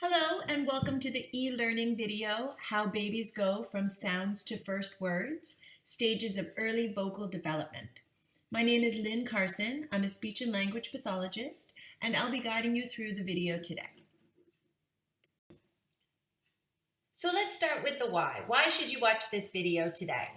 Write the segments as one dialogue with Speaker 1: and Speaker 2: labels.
Speaker 1: Hello and welcome to the e-learning video, How Babies Go from Sounds to First Words, Stages of Early Vocal Development. My name is Lynn Carson. I'm a speech and language pathologist, and I'll be guiding you through the video today. So let's start with the why. Why should you watch this video today?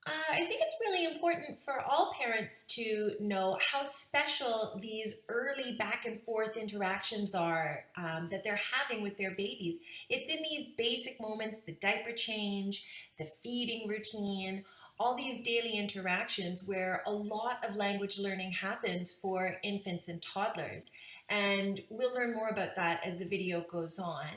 Speaker 1: I think it's really important for all parents to know how special these early back and forth interactions are that they're having with their babies. It's in these basic moments, the diaper change, the feeding routine, all these daily interactions where a lot of language learning happens for infants and toddlers. And we'll learn more about that as the video goes on.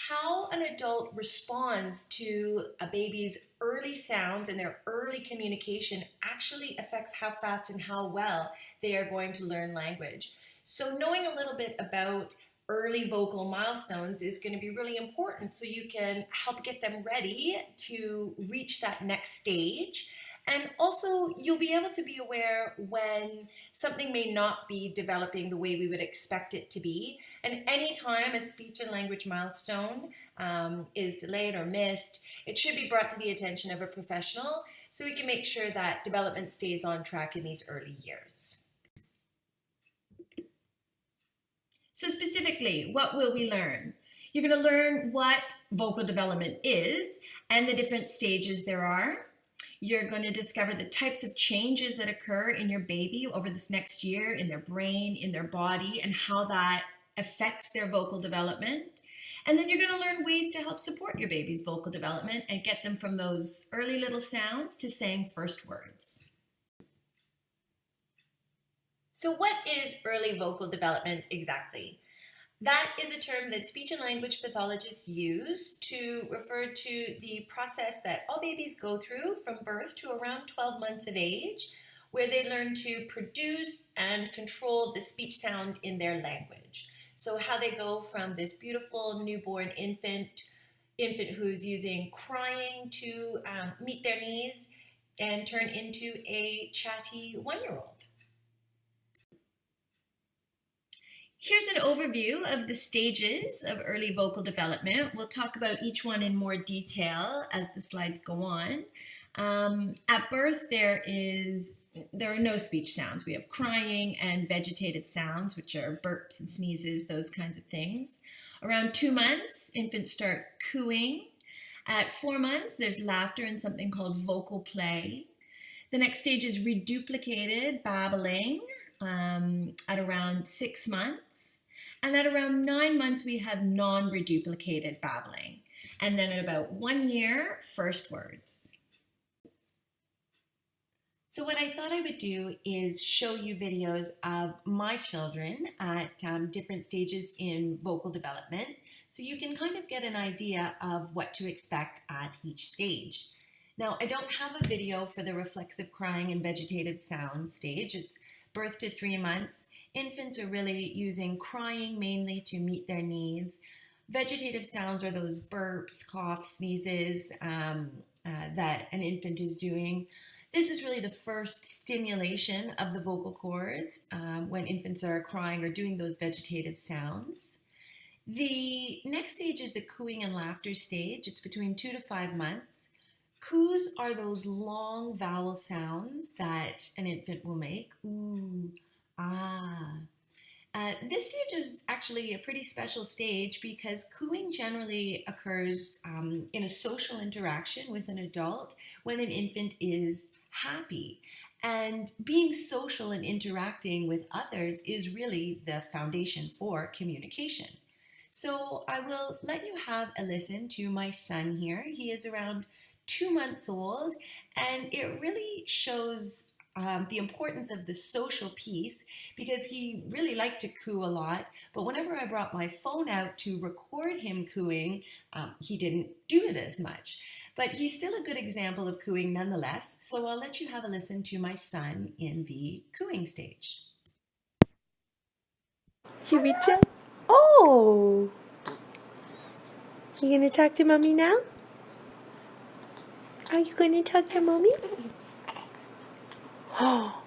Speaker 1: How an adult responds to a baby's early sounds and their early communication actually affects how fast and how well they are going to learn language. So knowing a little bit about early vocal milestones is going to be really important so you can help get them ready to reach that next stage. And also, you'll be able to be aware when something may not be developing the way we would expect it to be. And anytime a speech and language milestone is delayed or missed, it should be brought to the attention of a professional so we can make sure that development stays on track in these early years. So specifically, what will we learn? You're going to learn what vocal development is and the different stages there are. You're going to discover the types of changes that occur in your baby over this next year in their brain, in their body, and how that affects their vocal development. And then you're going to learn ways to help support your baby's vocal development and get them from those early little sounds to saying first words. So what is early vocal development exactly? That is a term that speech and language pathologists use to refer to the process that all babies go through from birth to around 12 months of age, where they learn to produce and control the speech sound in their language. So how they go from this beautiful newborn infant who's using crying to meet their needs and turn into a chatty one-year-old. Here's an overview of the stages of early vocal development. We'll talk about each one in more detail as the slides go on. At birth, there are no speech sounds. We have crying and vegetative sounds, which are burps and sneezes, those kinds of things. Around 2 months, infants start cooing. At 4 months, there's laughter and something called vocal play. The next stage is reduplicated babbling at around 6 months. And at around 9 months, we have non-reduplicated babbling. And then at about 1 year, first words. So what I thought I would do is show you videos of my children at different stages in vocal development, so you can kind of get an idea of what to expect at each stage. Now, I don't have a video for the reflexive crying and vegetative sound stage. It's birth to 3 months. Infants are really using crying mainly to meet their needs. Vegetative sounds are those burps, coughs, sneezes that an infant is doing. This is really the first stimulation of the vocal cords when infants are crying or doing those vegetative sounds. The next stage is the cooing and laughter stage. It's between 2 to 5 months. Coos are those long vowel sounds that an infant will make. Ooh, ah. This stage is actually a pretty special stage because cooing generally occurs in a social interaction with an adult when an infant is happy. And being social and interacting with others is really the foundation for communication. So I will let you have a listen to my son here. He is around 2 months old, and it really shows the importance of the social piece because he really liked to coo a lot, but whenever I brought my phone out to record him cooing, he didn't do it as much. But he's still a good example of cooing nonetheless, so I'll let you have a listen to my son in the cooing stage.
Speaker 2: Should we tell? Oh! You gonna talk to mommy now? Are you gonna talk to mommy? Oh!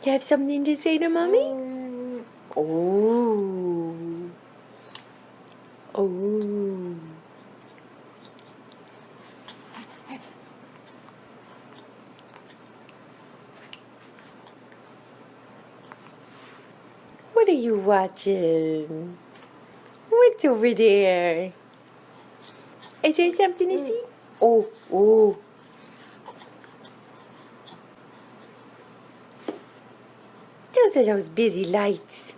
Speaker 2: You have something to say to mommy? Oh! Oh. What are you watching? What's over there? Is there something to see? Oh, oh. Those are those busy lights.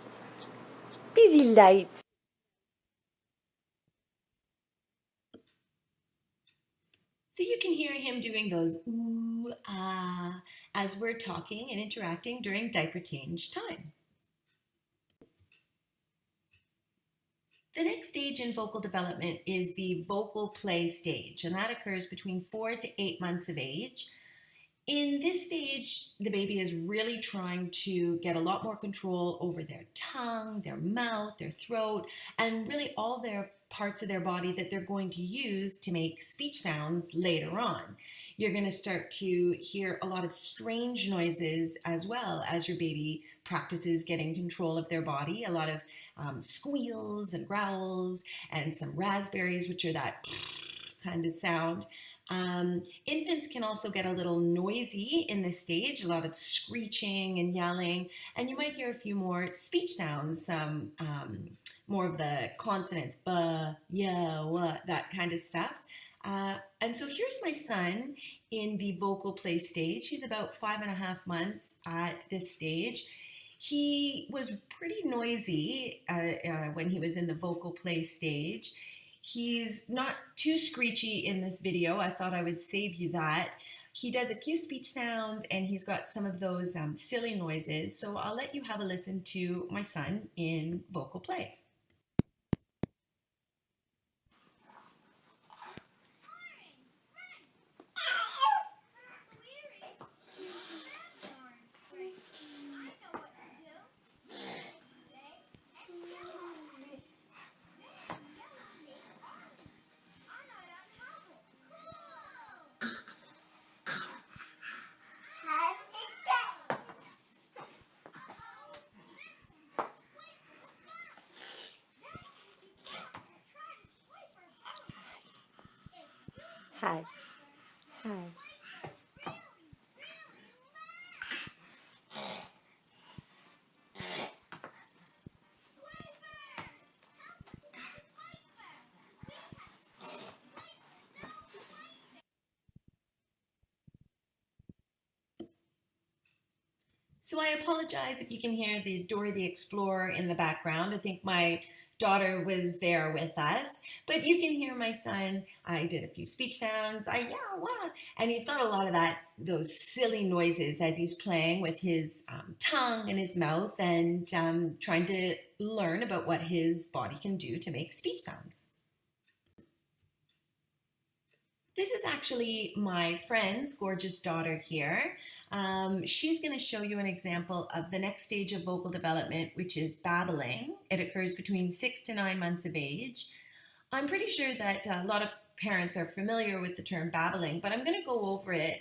Speaker 2: Busy lights.
Speaker 1: So you can hear him doing those ooh, ah, as we're talking and interacting during diaper change time. The next stage in vocal development is the vocal play stage, and that occurs between 4 to 8 months of age. In this stage, the baby is really trying to get a lot more control over their tongue, their mouth, their throat, and really all their parts of their body that they're going to use to make speech sounds later on. You're going to start to hear a lot of strange noises as well as your baby practices getting control of their body. A lot of squeals and growls and some raspberries, which are that kind of sound. Infants can also get a little noisy in this stage, a lot of screeching and yelling, and you might hear a few more speech sounds, some more of the consonants, ba, yeah, what, that kind of stuff. And so here's my son in the vocal play stage. He's about 5.5 months at this stage. He was pretty noisy when he was in the vocal play stage. He's not too screechy in this video. I thought I would save you that. He does a few speech sounds and he's got some of those silly noises. So I'll let you have a listen to my son in vocal play.
Speaker 2: Hi. Hi.
Speaker 1: So I apologize if you can hear the Dora the Explorer in the background. I think my daughter was there with us, but you can hear my son. I did a few speech sounds. Yeah, wow, and he's got a lot of those silly noises as he's playing with his tongue and his mouth and trying to learn about what his body can do to make speech sounds. This is actually my friend's gorgeous daughter here. She's going to show you an example of the next stage of vocal development, which is babbling. It occurs between 6 to 9 months of age. I'm pretty sure that a lot of parents are familiar with the term babbling, but I'm going to go over it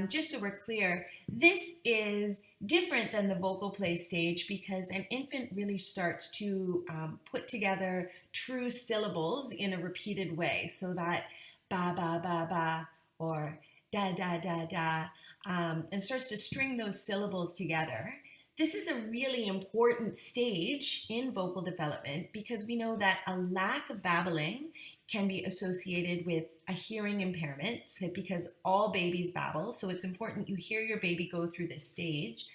Speaker 1: just so we're clear. This is different than the vocal play stage because an infant really starts to put together true syllables in a repeated way, so that ba ba ba ba or da da da da and starts to string those syllables together. This is a really important stage in vocal development because we know that a lack of babbling can be associated with a hearing impairment because all babies babble, so it's important you hear your baby go through this stage.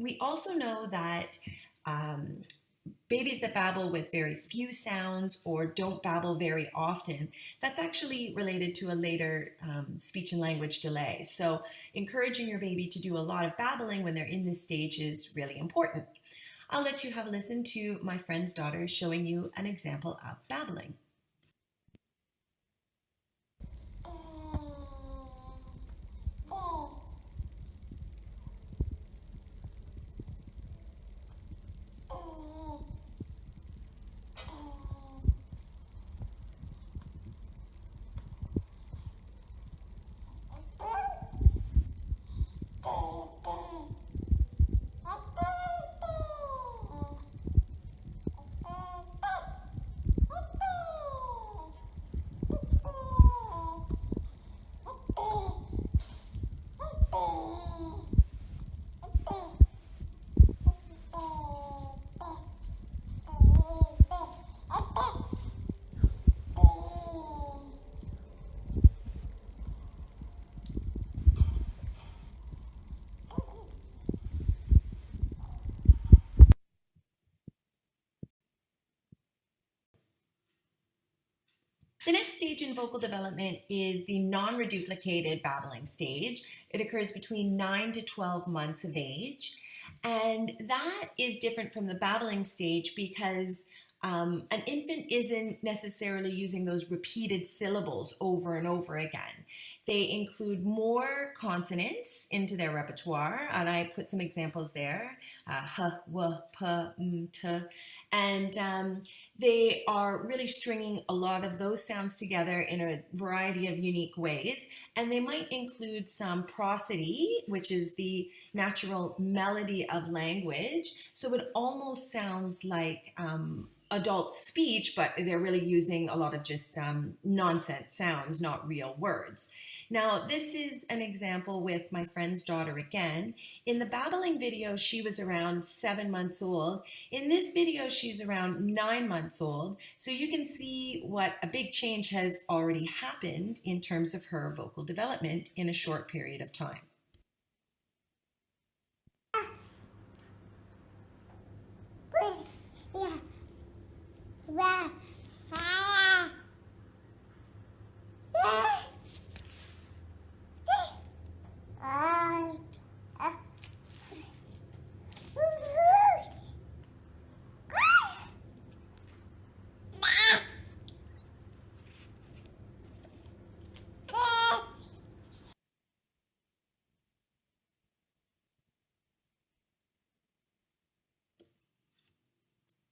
Speaker 1: We also know that babies that babble with very few sounds or don't babble very often, that's actually related to a later speech and language delay. So encouraging your baby to do a lot of babbling when they're in this stage is really important. I'll let you have a listen to my friend's daughter showing you an example of babbling. stage in vocal development is the non-reduplicated babbling stage. It occurs between 9 to 12 months of age. And that is different from the babbling stage because an infant isn't necessarily using those repeated syllables over and over again. They include more consonants into their repertoire, and I put some examples there, h, w, p, m, t, and they are really stringing a lot of those sounds together in a variety of unique ways, and they might include some prosody, which is the natural melody of language, so it almost sounds like adult speech, but they're really using a lot of just nonsense sounds, not real words. Now, this is an example with my friend's daughter again. In the babbling video, she was around 7 months old. In this video, she's around 9 months old. So you can see what a big change has already happened in terms of her vocal development in a short period of time.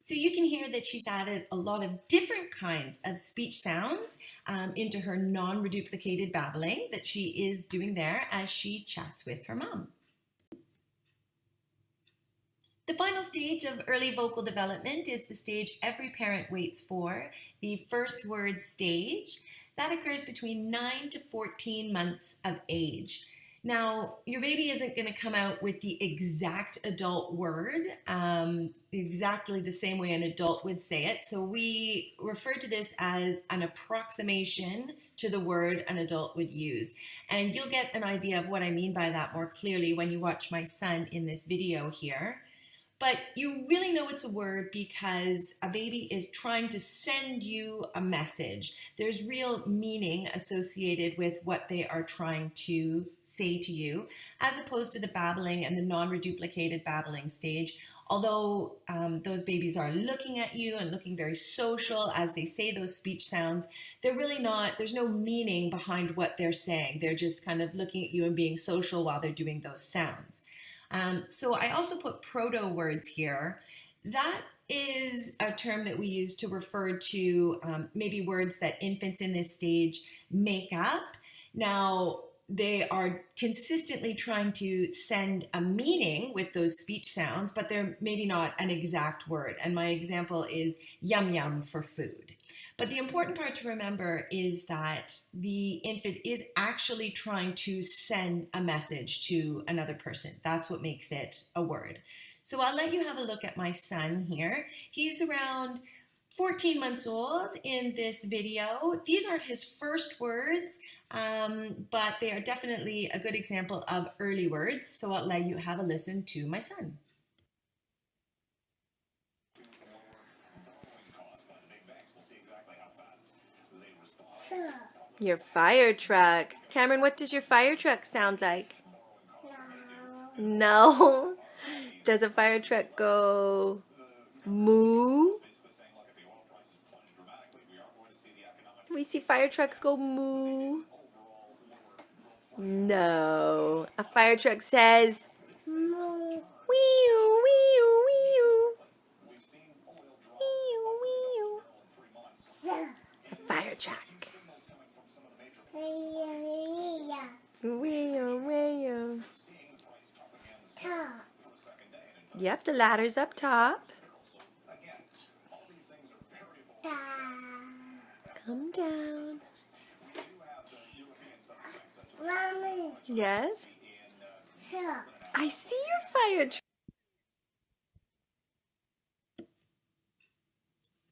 Speaker 1: So you can hear that she's added a lot of different kinds of speech sounds into her non-reduplicated babbling that she is doing there as she chats with her mom. The final stage of early vocal development is the stage every parent waits for, the first word stage. That occurs between 9 to 14 months of age. Now, your baby isn't going to come out with the exact adult word, exactly the same way an adult would say it. So we refer to this as an approximation to the word an adult would use. And you'll get an idea of what I mean by that more clearly when you watch my son in this video here. But you really know it's a word because a baby is trying to send you a message. There's real meaning associated with what they are trying to say to you, as opposed to the babbling and the non-reduplicated babbling stage. Although those babies are looking at you and looking very social as they say those speech sounds, they're really not, there's no meaning behind what they're saying. They're just kind of looking at you and being social while they're doing those sounds. So I also put proto words here. That is a term that we use to refer to maybe words that infants in this stage make up. Now, they are consistently trying to send a meaning with those speech sounds, but they're maybe not an exact word. And my example is yum yum for food. But the important part to remember is that the infant is actually trying to send a message to another person. That's what makes it a word. So I'll let you have a look at my son here. He's around 14 months old in this video. These aren't his first words, but they are definitely a good example of early words. So I'll let you have a listen to my son.
Speaker 2: Your fire truck. Cameron, what does your fire truck sound like? No. Does a fire truck go moo? We see fire trucks go moo. No. A fire truck says moo. Wee-oo, wee-oo, wee-oo. Wee-oo, wee-oo. A fire truck. Wee-oo. Yep, the ladder's up top. Come down.
Speaker 3: Mommy.
Speaker 2: Yes?
Speaker 3: Yeah.
Speaker 2: I see your fire truck.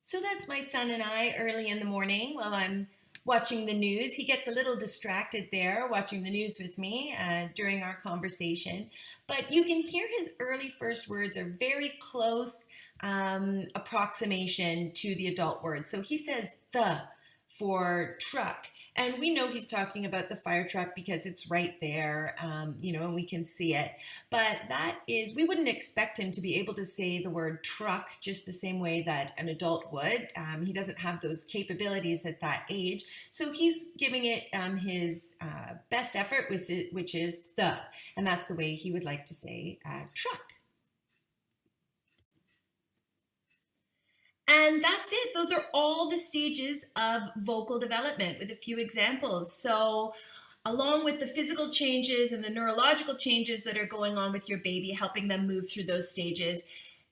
Speaker 1: So that's my son and I early in the morning while I'm watching the news. He gets a little distracted there watching the news with me during our conversation. But you can hear his early first words are very close approximation to the adult word. So he says the for truck. And we know he's talking about the fire truck because it's right there, and we can see it. But we wouldn't expect him to be able to say the word truck just the same way that an adult would. He doesn't have those capabilities at that age. So he's giving it his best effort, which is the. And that's the way he would like to say truck. And that's it. Those are all the stages of vocal development with a few examples. So along with the physical changes and the neurological changes that are going on with your baby, helping them move through those stages,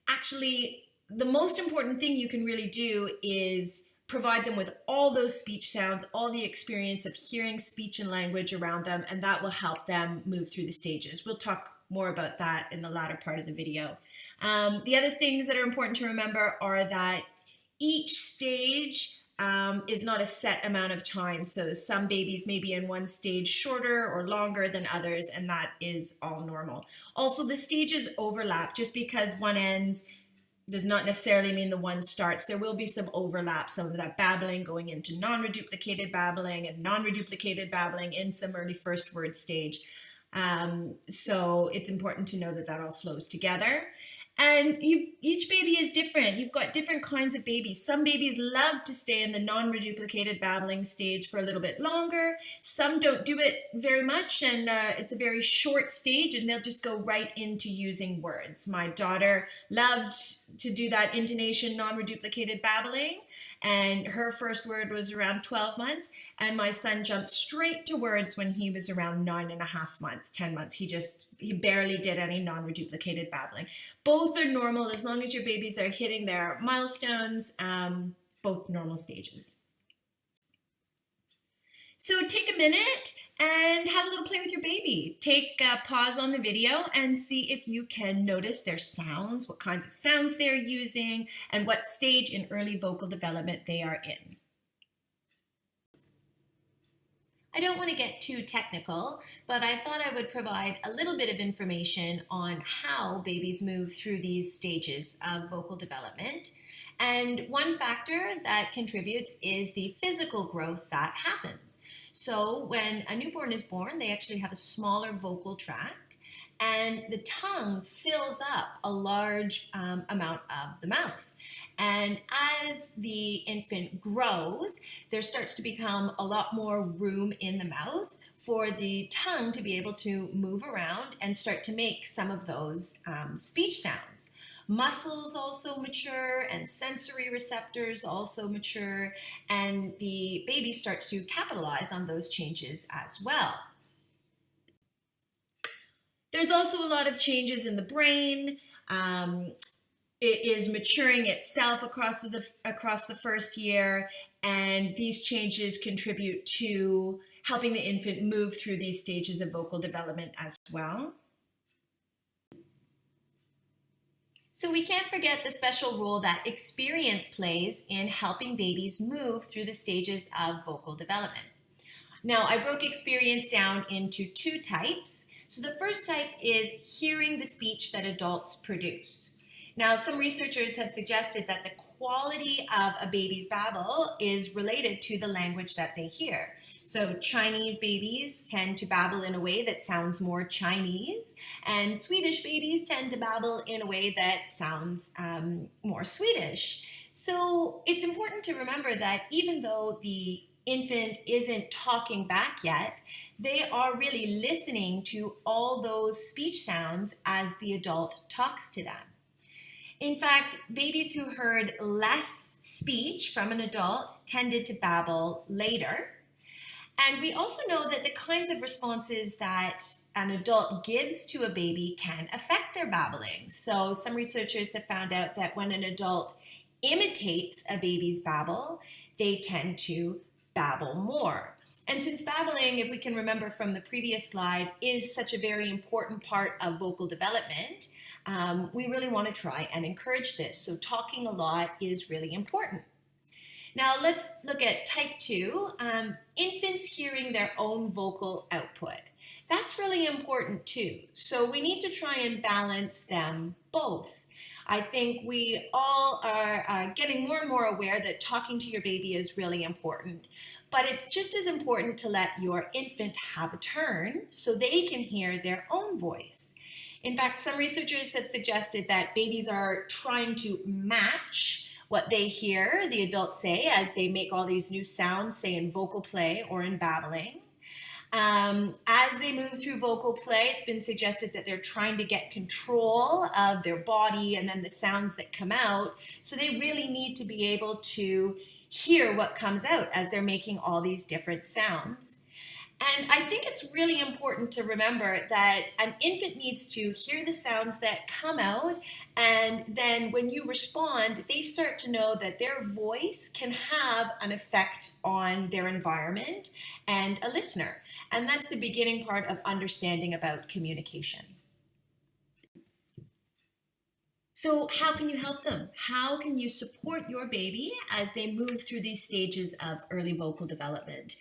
Speaker 1: actually, the most important thing you can really do is provide them with all those speech sounds, all the experience of hearing speech and language around them, and that will help them move through the stages. We'll talk more about that in the latter part of the video. The other things that are important to remember are that each stage is not a set amount of time. So some babies may be in one stage shorter or longer than others, and that is all normal. Also, the stages overlap. Just because one ends does not necessarily mean the one starts. There will be some overlap, some of that babbling going into non-reduplicated babbling and non-reduplicated babbling in some early first word stage. So it's important to know that that all flows together. And each baby is different. You've got different kinds of babies. Some babies love to stay in the non-reduplicated babbling stage for a little bit longer. Some don't do it very much, and it's a very short stage, and they'll just go right into using words. My daughter loved to do that intonation non-reduplicated babbling, and her first word was around 12 months, and my son jumped straight to words when he was around 9.5 months, 10 months. He barely did any non-reduplicated babbling. Both are normal as long as your babies are hitting their milestones, both normal stages. So take a minute and have a little play with your baby. Take a pause on the video and see if you can notice their sounds, what kinds of sounds they're using, and what stage in early vocal development they are in. I don't want to get too technical, but I thought I would provide a little bit of information on how babies move through these stages of vocal development. And one factor that contributes is the physical growth that happens. So when a newborn is born, they actually have a smaller vocal tract, and the tongue fills up a large amount of the mouth. And as the infant grows, there starts to become a lot more room in the mouth for the tongue to be able to move around and start to make some of those speech sounds. Muscles also mature, and sensory receptors also mature, and the baby starts to capitalize on those changes as well. There's also a lot of changes in the brain. It is maturing itself across the first year, and these changes contribute to helping the infant move through these stages of vocal development as well. So we can't forget the special role that experience plays in helping babies move through the stages of vocal development. Now, I broke experience down into two types. So the first type is hearing the speech that adults produce. Now, some researchers have suggested that the quality of a baby's babble is related to the language that they hear. So Chinese babies tend to babble in a way that sounds more Chinese, and Swedish babies tend to babble in a way that sounds more Swedish. So it's important to remember that even though the infant isn't talking back yet, they are really listening to all those speech sounds as the adult talks to them. In fact, babies who heard less speech from an adult tended to babble later. And we also know that the kinds of responses that an adult gives to a baby can affect their babbling. So some researchers have found out that when an adult imitates a baby's babble, they tend to babble more. And since babbling, if we can remember from the previous slide, is such a very important part of vocal development, we really want to try and encourage this. So talking a lot is really important. Now let's look at type 2, infants hearing their own vocal output. That's really important too. So we need to try and balance them both. I think we all are getting more and more aware that talking to your baby is really important, but it's just as important to let your infant have a turn so they can hear their own voice. In fact, some researchers have suggested that babies are trying to match what they hear the adults say as they make all these new sounds, say in vocal play or in babbling. As they move through vocal play, it's been suggested that they're trying to get control of their body and then the sounds that come out. So they really need to be able to hear what comes out as they're making all these different sounds. And I think it's really important to remember that an infant needs to hear the sounds that come out, and then when you respond, they start to know that their voice can have an effect on their environment and a listener. And that's the beginning part of understanding about communication. So how can you help them? How can you support your baby as they move through these stages of early vocal development?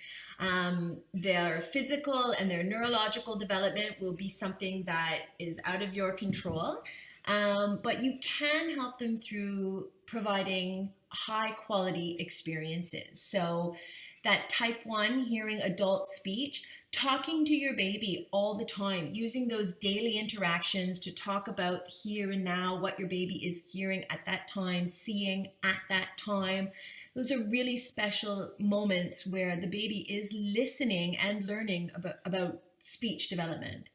Speaker 1: Their physical and their neurological development will be something that is out of your control, but you can help them through providing high quality experiences. So that type 1 hearing adult speech, talking to your baby all the time, using those daily interactions to talk about here and now, what your baby is hearing at that time, seeing at that time. Those are really special moments where the baby is listening and learning about speech development.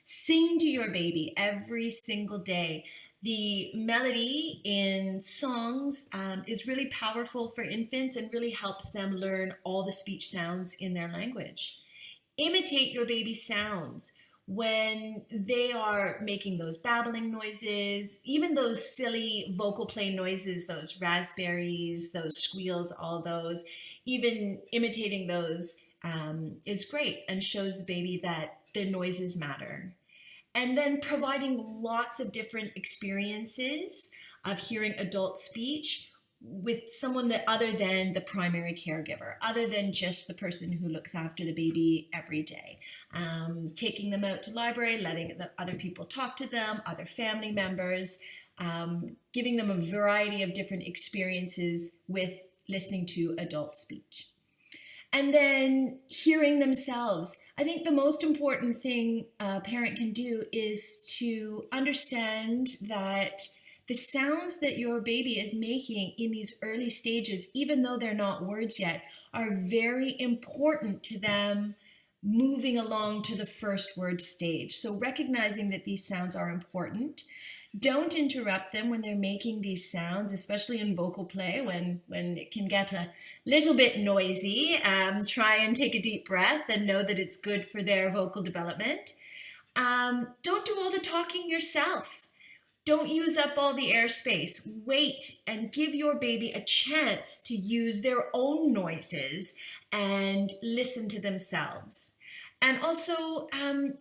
Speaker 1: Sing to your baby every single day. The melody in songs is really powerful for infants and really helps them learn all the speech sounds in their language. Imitate your baby's sounds when they are making those babbling noises, even those silly vocal play noises, those raspberries, those squeals, all those, even imitating those is great and shows the baby that the noises matter. And then providing lots of different experiences of hearing adult speech with someone that other than the primary caregiver, other than just the person who looks after the baby every day. Taking them out to the library, letting the other people talk to them, other family members, giving them a variety of different experiences with listening to adult speech. And then hearing themselves. I think the most important thing a parent can do is to understand that the sounds that your baby is making in these early stages, even though they're not words yet, are very important to them moving along to the first word stage. So recognizing that these sounds are important. Don't interrupt them when they're making these sounds, especially in vocal play when it can get a little bit noisy. Try and take a deep breath and know that it's good for their vocal development. Don't do all the talking yourself. Don't use up all the airspace. Wait and give your baby a chance to use their own noises and listen to themselves. And also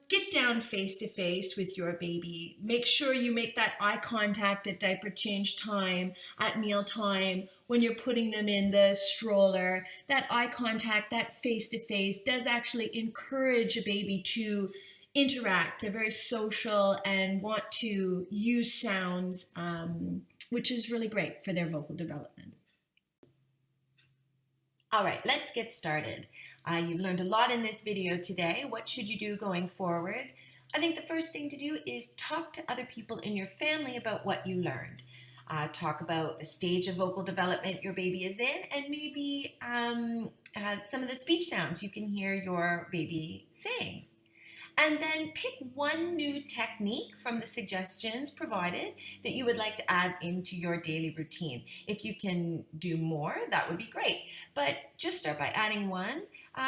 Speaker 1: get down face to face with your baby. Make sure you make that eye contact at diaper change time, at meal time, when you're putting them in the stroller. That eye contact, that face to face does actually encourage a baby to interact. They're very social and want to use sounds, which is really great for their vocal development. All right, let's get started. You've learned a lot in this video today. What should you do going forward? I think the first thing to do is talk to other people in your family about what you learned. Talk about the stage of vocal development your baby is in, and maybe some of the speech sounds you can hear your baby saying. And then pick one new technique from the suggestions provided that you would like to add into your daily routine. If you can do more, that would be great. But just start by adding one.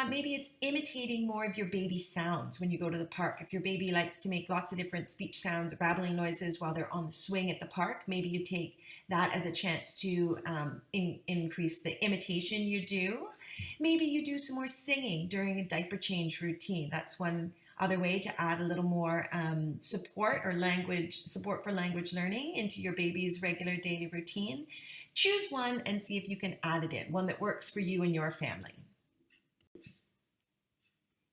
Speaker 1: Maybe it's imitating more of your baby's sounds when you go to the park. If your baby likes to make lots of different speech sounds or babbling noises while they're on the swing at the park, maybe you take that as a chance to increase the imitation you do. Maybe you do some more singing during a diaper change routine. That's one other way to add a little more support for language learning into your baby's regular daily routine. Choose one and see if you can add it in, one that works for you and your family.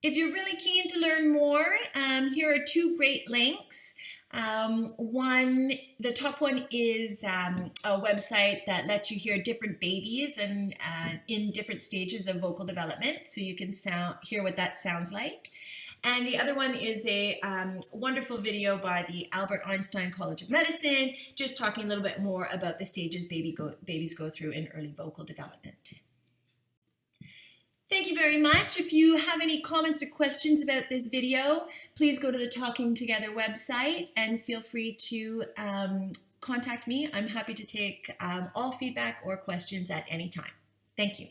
Speaker 1: If you're really keen to learn more, here are two great links. The top one is a website that lets you hear different babies and in different stages of vocal development, so you can hear what that sounds like. And the other one is a wonderful video by the Albert Einstein College of Medicine, just talking a little bit more about the stages babies go through in early vocal development. Thank you very much. If you have any comments or questions about this video, please go to the Talking Together website and feel free to contact me. I'm happy to take all feedback or questions at any time. Thank you.